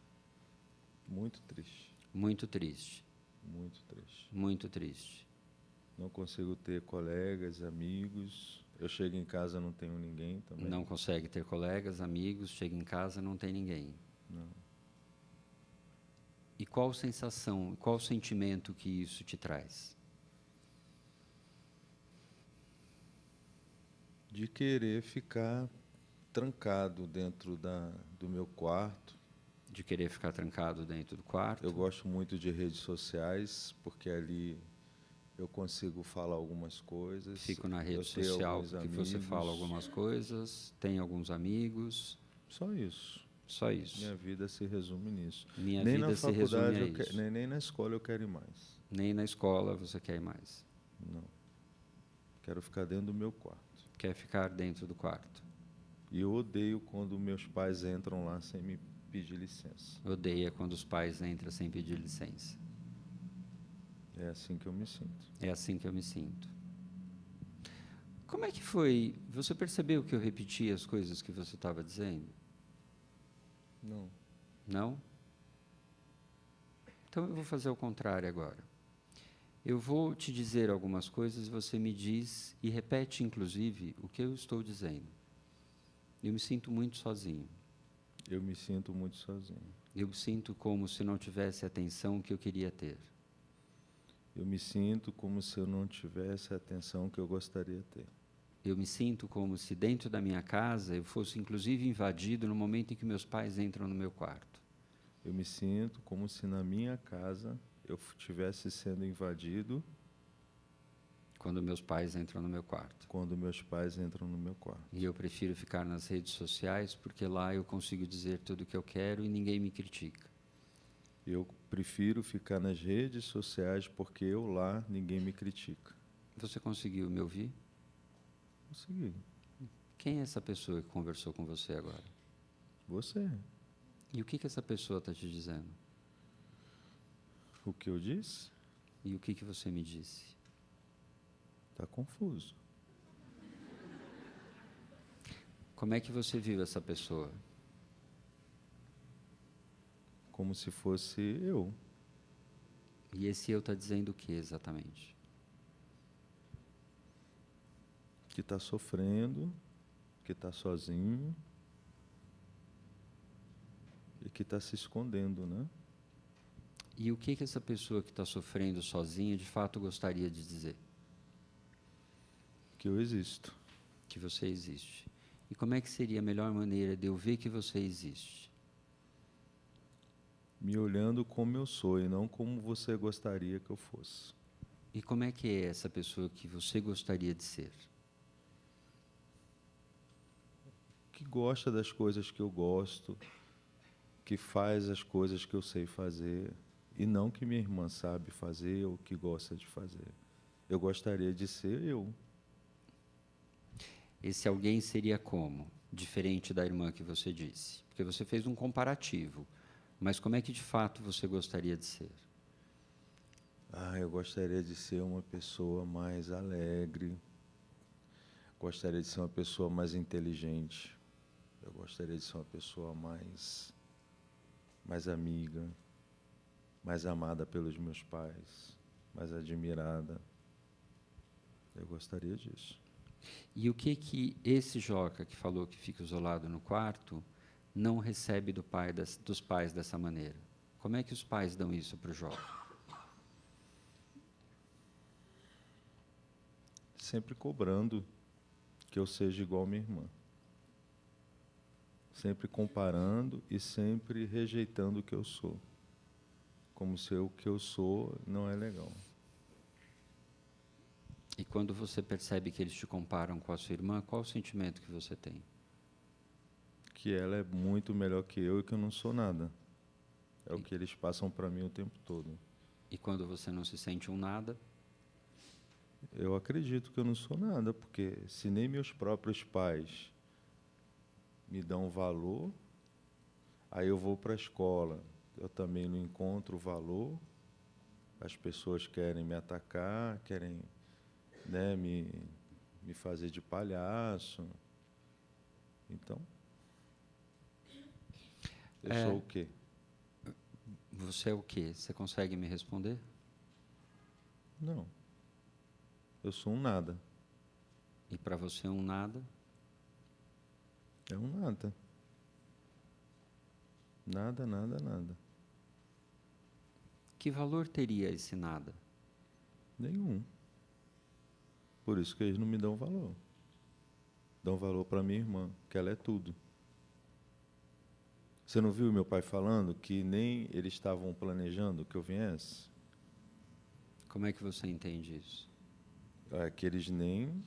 Muito triste. Muito triste. Muito triste. Muito triste. Não consigo ter colegas, amigos. Eu chego em casa, não tenho ninguém também. Não consegue ter colegas, amigos, chega em casa, não tem ninguém. Não. E qual sensação, qual sentimento que isso te traz? De querer ficar trancado dentro do meu quarto. De querer ficar trancado dentro do quarto? Eu gosto muito de redes sociais, porque ali eu consigo falar algumas coisas. Fico na rede eu tenho social alguns porque você amigos. fala algumas coisas, tem alguns amigos. Só isso. Só isso. Minha vida se resume nisso. Minha nem vida na se faculdade, resume a isso. nem na escola eu quero ir mais. Nem na escola você quer ir mais. Não. Quero ficar dentro do meu quarto. Quer ficar dentro do quarto. E eu odeio quando meus pais entram lá sem me pedir licença. Odeia quando os pais entram sem pedir licença. É assim que eu me sinto. É assim que eu me sinto. Como é que foi? Você percebeu que eu repeti as coisas que você estava dizendo? Não. Não? Então eu vou fazer o contrário agora. Eu vou te dizer algumas coisas, você me diz e repete, inclusive, o que eu estou dizendo. Eu me sinto muito sozinho. Eu me sinto muito sozinho. Eu me sinto como se não tivesse a atenção que eu queria ter. Eu me sinto como se eu não tivesse a atenção que eu gostaria de ter. Eu me sinto como se dentro da minha casa eu fosse inclusive invadido no momento em que meus pais entram no meu quarto. Eu me sinto como se na minha casa eu estivesse sendo invadido Quando meus pais entram no meu quarto. quando meus pais entram no meu quarto. E eu prefiro ficar nas redes sociais porque lá eu consigo dizer tudo o que eu quero e ninguém me critica. Eu prefiro ficar nas redes sociais porque eu lá ninguém me critica. Você conseguiu me ouvir? Consegui. Quem é essa pessoa que conversou com você agora? Você. E o que essa pessoa está te dizendo? O que eu disse? E o que você me disse? Está confuso. Como é que você viu essa pessoa? Como se fosse eu. E esse eu está dizendo o que exatamente? Que está sofrendo, que está sozinho e que está se escondendo, né? E o que essa pessoa que está sofrendo sozinha de fato gostaria de dizer? Que eu existo. Que você existe. E como é que seria a melhor maneira de eu ver que você existe? Me olhando como eu sou e não como você gostaria que eu fosse. E como é que é essa pessoa que você gostaria de ser? Que gosta das coisas que eu gosto, que faz as coisas que eu sei fazer, e não que minha irmã sabe fazer ou que gosta de fazer. Eu gostaria de ser eu. Esse alguém seria como? Diferente da irmã que você disse. Porque você fez um comparativo. Mas como é que de fato você gostaria de ser? Eu gostaria de ser uma pessoa mais alegre. Gostaria de ser uma pessoa mais inteligente. Eu gostaria de ser uma pessoa mais amiga, mais amada pelos meus pais, mais admirada. Eu gostaria disso. E o que esse Joca que falou que fica isolado no quarto não recebe dos pais dessa maneira? Como é que os pais dão isso para o Joca? Sempre cobrando que eu seja igual a minha irmã. Sempre comparando e sempre rejeitando o que eu sou. Como se o que eu sou não é legal. E quando você percebe que eles te comparam com a sua irmã, qual o sentimento que você tem? Que ela é muito melhor que eu e que eu não sou nada. É o que eles passam para mim o tempo todo. E quando você não se sente um nada? Eu acredito que eu não sou nada, porque se nem meus próprios pais me dão valor, aí eu vou para a escola, eu também não encontro valor, as pessoas querem me atacar, querem, né, me fazer de palhaço. Então, eu sou o quê? Você é o quê? Você consegue me responder? Não. Eu sou um nada. E para você um nada? É um nada. Nada, nada, nada. Que valor teria esse nada? Nenhum. Por isso que eles não me dão valor. Dão valor para minha irmã, que ela é tudo. Você não viu meu pai falando que nem eles estavam planejando que eu viesse? Como é que você entende isso? É que eles nem...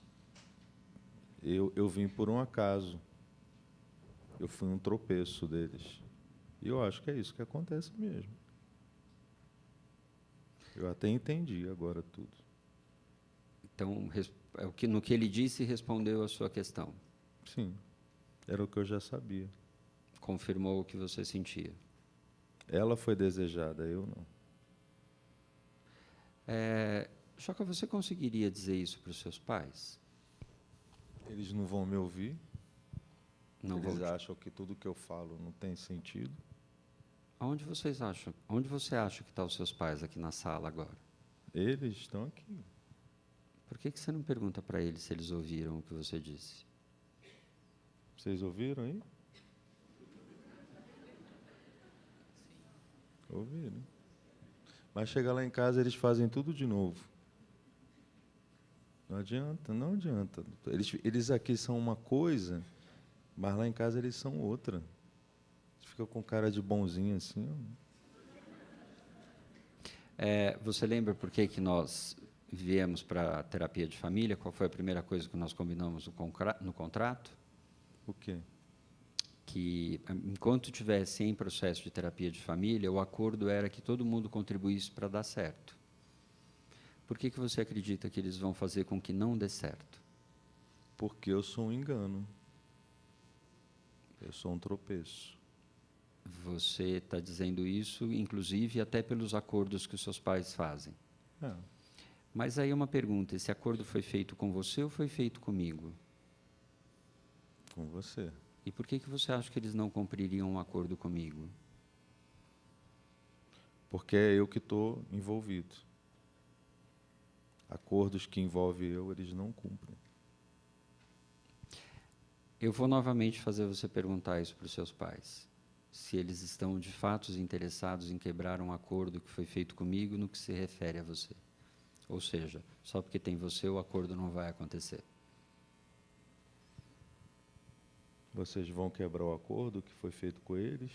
Eu vim por um acaso. Eu fui um tropeço deles. E eu acho que é isso que acontece mesmo. Eu até entendi agora tudo. Então, no que ele disse, respondeu a sua questão. Sim, era o que eu já sabia. Confirmou o que você sentia. Ela foi desejada, eu não. Joca, você conseguiria dizer isso para os seus pais? Eles não vão me ouvir. Não Eles vão. acham que tudo que eu falo não tem sentido. Onde você acha que estão os seus pais aqui na sala agora? Eles estão aqui. Por que você não pergunta para eles se eles ouviram o que você disse? Vocês ouviram aí? Ouviram. Mas chega lá em casa, eles fazem tudo de novo. Não adianta, não adianta. Eles aqui são uma coisa, mas lá em casa eles são outra. Fica com cara de bonzinho assim. Você lembra por que nós viemos para a terapia de família? Qual foi a primeira coisa que nós combinamos no contrato? O quê? Que, enquanto estivesse em processo de terapia de família, o acordo era que todo mundo contribuísse para dar certo. Por que você acredita que eles vão fazer com que não dê certo? Porque eu sou um engano. Eu sou um tropeço. Você está dizendo isso, inclusive, até pelos acordos que os seus pais fazem. É. Mas aí uma pergunta, esse acordo foi feito com você ou foi feito comigo? Com você. E por que você acha que eles não cumpririam um acordo comigo? Porque é eu que estou envolvido. Acordos que envolvem eu, eles não cumprem. Eu vou novamente fazer você perguntar isso para os seus pais. Se eles estão, de fato, interessados em quebrar um acordo que foi feito comigo no que se refere a você. Ou seja, só porque tem você, o acordo não vai acontecer. Vocês vão quebrar o acordo que foi feito com eles?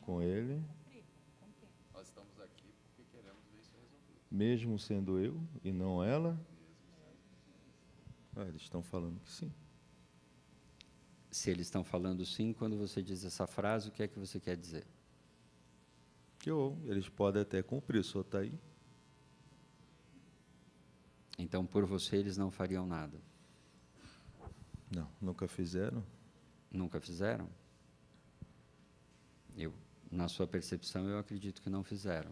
Com ele? Nós estamos aqui porque queremos ver isso resolvido. Mesmo sendo eu e não ela? Eles estão falando que sim. Se eles estão falando sim, quando você diz essa frase, o que é que você quer dizer? Que eles podem até cumprir, só está aí. Então, por você, eles não fariam nada? Não, nunca fizeram. Nunca fizeram? Na sua percepção, eu acredito que não fizeram.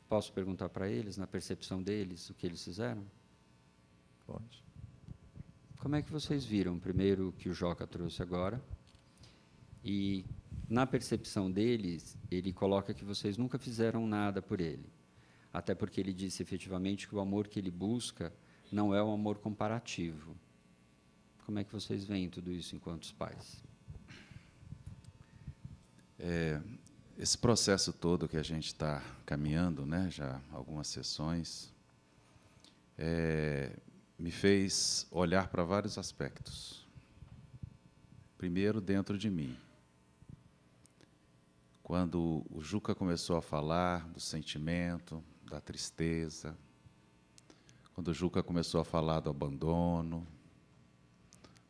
Posso perguntar para eles, na percepção deles, o que eles fizeram? Pode. Como é que vocês viram, primeiro, o que o Joca trouxe agora? E, na percepção deles, ele coloca que vocês nunca fizeram nada por ele. Até porque ele disse, efetivamente, que o amor que ele busca não é um amor comparativo. Como é que vocês veem tudo isso enquanto os pais? Esse processo todo que a gente está caminhando, né, já algumas sessões, me fez olhar para vários aspectos. Primeiro, dentro de mim. Quando o Juca começou a falar do sentimento, da tristeza, quando o Juca começou a falar do abandono,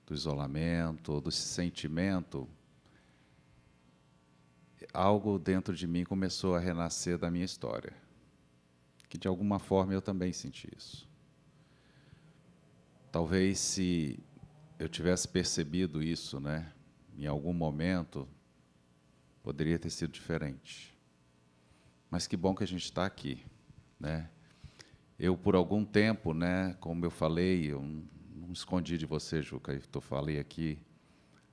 do isolamento, do sentimento, algo dentro de mim começou a renascer da minha história, que de alguma forma eu também senti isso. Talvez se eu tivesse percebido isso, né, em algum momento, poderia ter sido diferente. Mas que bom que a gente está aqui, né? Eu, por algum tempo, né, como eu falei, eu não escondi de você, Juca, eu falei aqui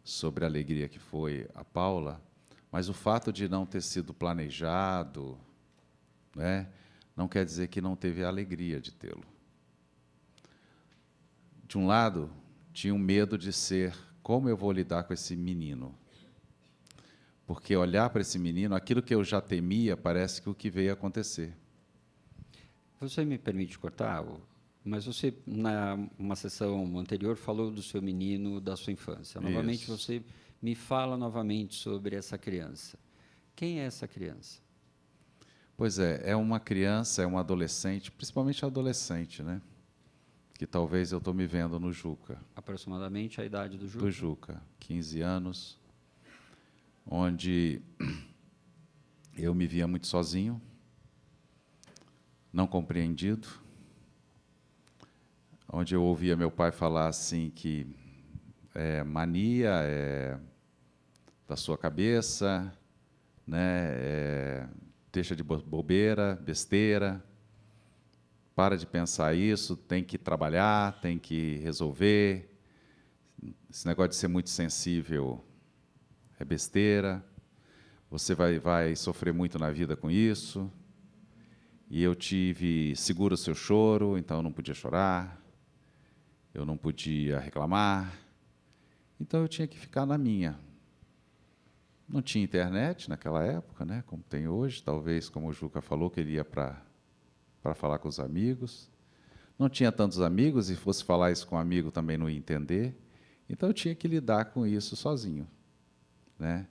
sobre a alegria que foi a Paula, mas o fato de não ter sido planejado, né, não quer dizer que não teve a alegria de tê-lo. De um lado, tinha um medo de ser, como eu vou lidar com esse menino? Porque olhar para esse menino, aquilo que eu já temia, parece que o que veio a acontecer. Você me permite cortar? Mas você, numa sessão anterior, falou do seu menino, da sua infância. Novamente, Isso. você me fala novamente sobre essa criança. Quem é essa criança? Pois é uma criança, é um adolescente, principalmente adolescente, né? Que talvez eu estou me vendo no Juca. Aproximadamente a idade do Juca? Do Juca, 15 anos, onde eu me via muito sozinho, não compreendido, onde eu ouvia meu pai falar assim que mania é da sua cabeça, né? Deixa de bobeira, besteira, para de pensar isso, tem que trabalhar, tem que resolver, esse negócio de ser muito sensível é besteira. você vai sofrer muito na vida com isso. E eu tive, segura o seu choro, então eu não podia chorar, eu não podia reclamar, então eu tinha que ficar na minha. Não tinha internet naquela época, né, como tem hoje, talvez, como o Juca falou, que ele ia para falar com os amigos. Não tinha tantos amigos, e se fosse falar isso com um amigo também não ia entender, então eu tinha que lidar com isso sozinho, né?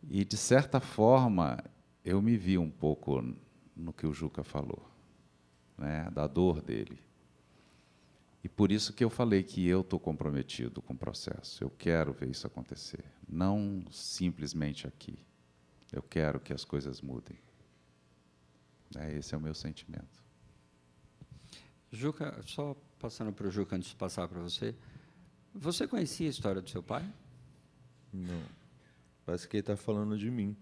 E, de certa forma, eu me vi um pouco no que o Juca falou, né, da dor dele. E por isso que eu falei que eu estou comprometido com o processo. Eu quero ver isso acontecer, não simplesmente aqui. Eu quero que as coisas mudem. Esse é o meu sentimento. Juca, só passando para o Juca antes de passar para você, você conhecia a história do seu pai? Não. Parece que ele está falando de mim.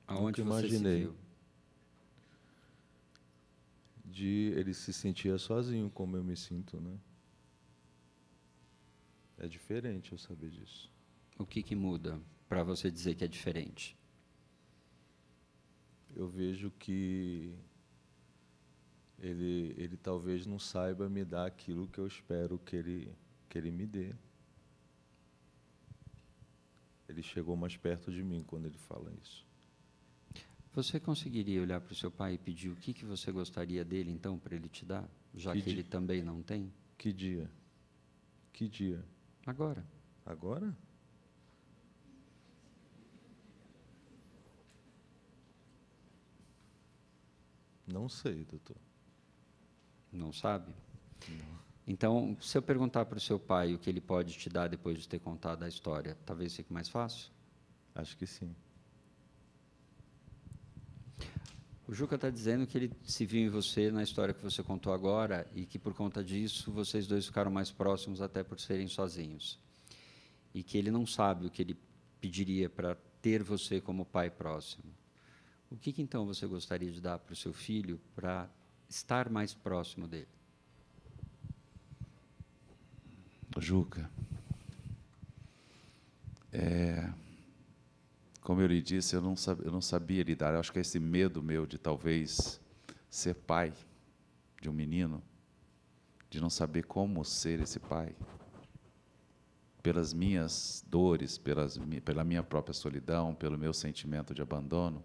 Aonde Nunca você se imaginei. viu? Ele se sentia sozinho, como eu me sinto, né? É diferente eu saber disso. O que muda para você dizer que é diferente? Eu vejo que ele talvez não saiba me dar aquilo que eu espero que ele me dê. Ele chegou mais perto de mim quando ele fala isso. Você conseguiria olhar para o seu pai e pedir o que você gostaria dele, então, para ele te dar, já que ele também não tem? Que dia? Que dia? Agora. Agora? Não sei, doutor. Não sabe? Não. Então, se eu perguntar para o seu pai o que ele pode te dar depois de ter contado a história, talvez fique mais fácil? Acho que sim. O Juca está dizendo que ele se viu em você na história que você contou agora e que, por conta disso, vocês dois ficaram mais próximos até por serem sozinhos. E que ele não sabe o que ele pediria para ter você como pai próximo. O que então você gostaria de dar para o seu filho para estar mais próximo dele? Juca, como eu lhe disse, eu não sabia lidar. Eu acho que esse medo meu de talvez ser pai de um menino, de não saber como ser esse pai, pelas minhas dores, pela minha própria solidão, pelo meu sentimento de abandono,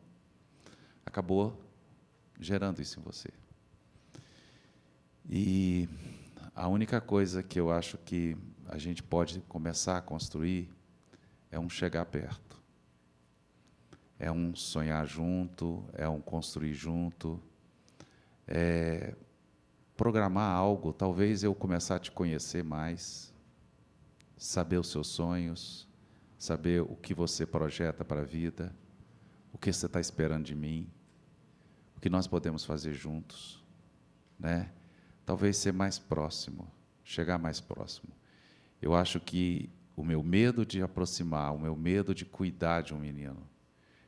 acabou gerando isso em você. E a única coisa que eu acho que a gente pode começar a construir é um chegar perto. É um sonhar junto, é um construir junto, é programar algo, talvez eu começar a te conhecer mais, saber os seus sonhos, saber o que você projeta para a vida, o que você está esperando de mim, o que nós podemos fazer juntos, né? Talvez ser mais próximo, chegar mais próximo. Eu acho que o meu medo de aproximar, o meu medo de cuidar de um menino,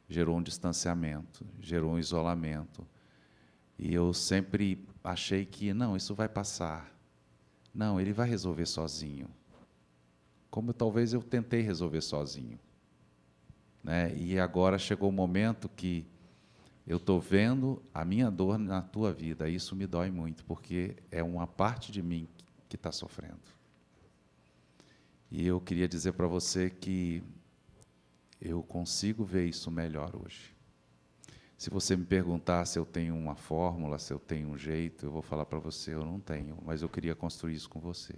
gerou um distanciamento, gerou um isolamento. E eu sempre achei que, não, isso vai passar. Não, ele vai resolver sozinho. Como talvez eu tentei resolver sozinho, né? E agora chegou o momento que eu estou vendo a minha dor na tua vida. Isso me dói muito, porque é uma parte de mim que está sofrendo. E eu queria dizer para você que eu consigo ver isso melhor hoje. Se você me perguntar se eu tenho uma fórmula, se eu tenho um jeito, eu vou falar para você, eu não tenho, mas eu queria construir isso com você.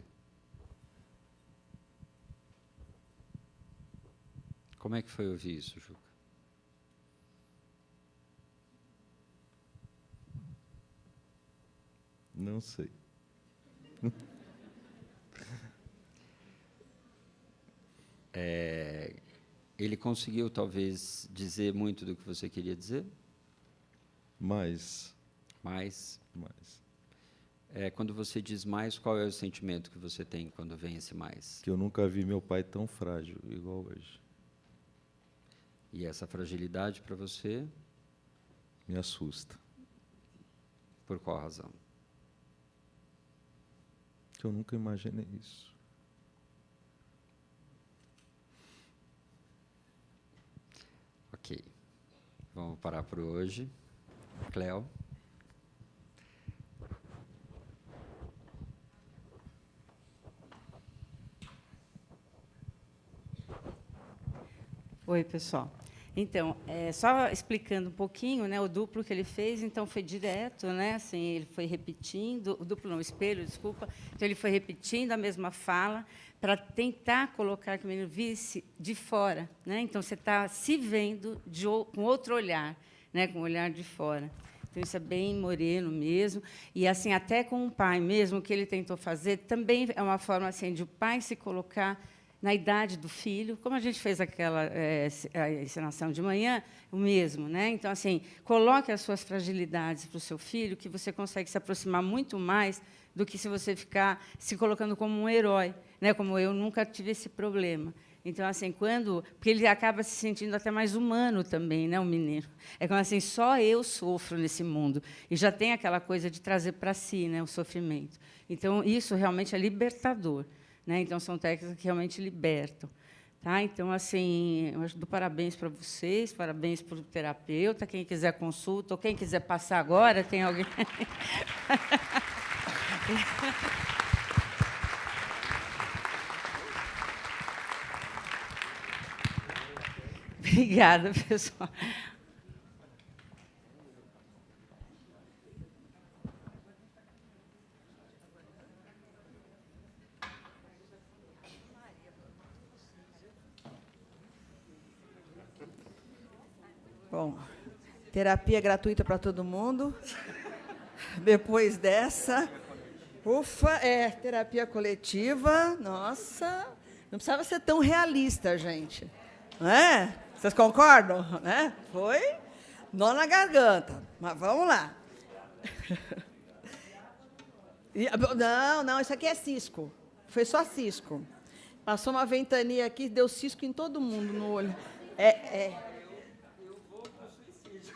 Como é que foi ouvir isso, Juca? Não sei. Ele conseguiu, talvez, dizer muito do que você queria dizer? Mais. Mais. Mais. Quando você diz mais, qual é o sentimento que você tem quando vem esse mais? Que eu nunca vi meu pai tão frágil, igual hoje. E essa fragilidade para você? Me assusta. Por qual razão? Que eu nunca imaginei isso. Vamos parar por hoje. Cléo. Oi, pessoal. Então, só explicando um pouquinho, né, o duplo que ele fez, então foi direto, né, assim, ele foi repetindo, o duplo não, o espelho, desculpa, então ele foi repetindo a mesma fala para tentar colocar que o menino visse de fora, né, então você está se vendo com outro olhar, né, com o olhar de fora. Então, isso é bem Moreno mesmo, e assim até com o pai mesmo, o que ele tentou fazer, também é uma forma assim, de o pai se colocar na idade do filho, como a gente fez aquela a encenação de manhã, o mesmo, né? Então, assim, coloque as suas fragilidades para o seu filho, que você consegue se aproximar muito mais do que se você ficar se colocando como um herói, né? Como eu nunca tive esse problema. Então, assim, porque ele acaba se sentindo até mais humano também, né, o menino. É como assim, só eu sofro nesse mundo e já tem aquela coisa de trazer para si, né, o sofrimento. Então, isso realmente é libertador. Né? Então, são técnicas que realmente libertam. Tá? Então, assim, eu dou parabéns para vocês, parabéns para o terapeuta. Quem quiser consulta, ou quem quiser passar agora, tem alguém. Obrigada, pessoal. Bom, terapia gratuita para todo mundo. Depois dessa, ufa, terapia coletiva. Nossa, não precisava ser tão realista, gente. Não é? Vocês concordam? Né? Foi nó na garganta, mas vamos lá. Não, isso aqui é cisco. Foi só cisco. Passou uma ventania aqui, deu cisco em todo mundo no olho. Eu vou pro suicídio.